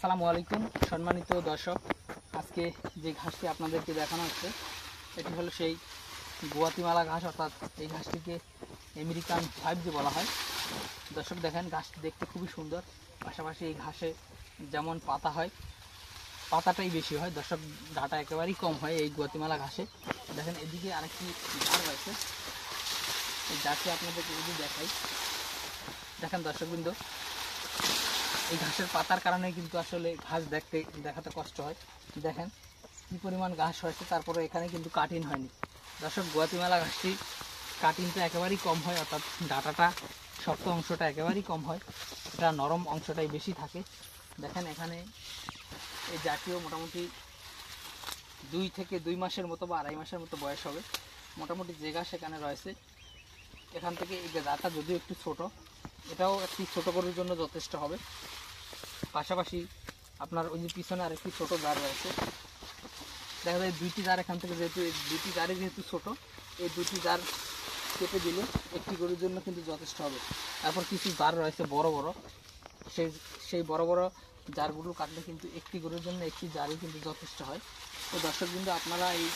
আসসালামু আলাইকুম সম্মানিত দর্শক, আজকে যে ঘাসটি আপনাদেরকে দেখানো হচ্ছে এটি হলো সেই গুয়াতিমালা ঘাস, অর্থাৎ এই ঘাসটিকে আমেরিকান 5G বলা হয়। দর্শক দেখেন, ঘাসটি দেখতে খুবই সুন্দর, পাশাপাশি এই ঘাসে যেমন পাতা হয় পাতাটাই বেশি হয় দর্শক, ডাটা একেবারেই কম হয় এই গুয়াতিমালা ঘাসে। দেখেন এদিকে আরেকটি জার রয়েছে, এই জারটি আপনাদেরকে যদি দেখাই, দেখেন দর্শকবৃন্দ, এই ঘাসের পাতার কারণে কিন্তু আসলে ঘাস দেখাতে কষ্ট হয়। দেখেন কি পরিমাণ ঘাস হয়েছে, তারপরে এখানে কিন্তু কাটিং হয়নি। দর্শক, গুয়াতিমালা ঘাসটি কাটিংটা একেবারেই কম হয়, অর্থাৎ ডাটাটা শক্ত অংশটা একেবারেই কম হয়, এটা নরম অংশটাই বেশি থাকে। দেখেন এখানে এই জাতীয় মোটামুটি 2 থেকে 2 মাসের মতো বা 2.5 মাসের মতো বয়স হবে। মোটামুটি যে ঘাস এখানে রয়েছে, এখান থেকে এই জাতটা যদিও একটু ছোট, এটাও একটি ছোট গরুর জন্য যথেষ্ট হবে। পাশাপাশি আপনার ওই যে পিছনে আরেকটি ছোট জার রয়েছে, দেখা যায় 2টি জার এখান থেকে, যেহেতু এই 2টি জারই যেহেতু ছোট, এই 2টি জার কেটে দিলে একটি গরুর জন্য কিন্তু যথেষ্ট হবে। তারপর কিছু জার রয়েছে বড় বড়, সেই বড় বড় জারগুলো কাটলে কিন্তু একটি গরুর জন্য একটি জারই কিন্তু যথেষ্ট হয়। তো দর্শক বিন্দু, আপনারা এই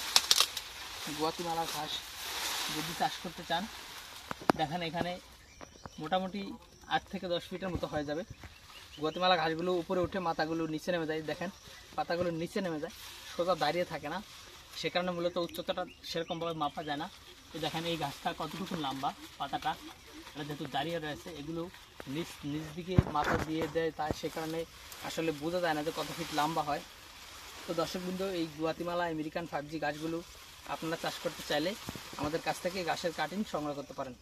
গুয়াতিমালা ঘাস যদি চাষ করতে চান, দেখেন এখানে মোটামুটি 8 থেকে 10 ফিটের মতো হয়ে যাবে। গুয়াতিমালা ঘাসগুলো উপরে উঠে মাথাগুলো নিচে নেমে যায়, দেখেন পাতাগুলো নিচে নেমে যায়, সোজা দাঁড়িয়ে থাকে না, সে কারণে মূলত উচ্চতাটা সেরকমভাবে মাপা যায় না। তো দেখেন এই গাছটা কতটুকু লম্বা, পাতাটা এটা যেহেতু দাঁড়িয়ে রয়েছে, এগুলো নিচ দিকে মাথা দিয়ে দেয়, তাই সে কারণে আসলে বোঝা যায় না যে কত ফিট লম্বা হয়। তো দর্শকবৃন্দ, এই গুয়াতিমালা আমেরিকান 5G গাছগুলো আপনারা চাষ করতে চাইলে আমাদের কাছ থেকে গাছের কাটিং সংগ্রহ করতে পারেন।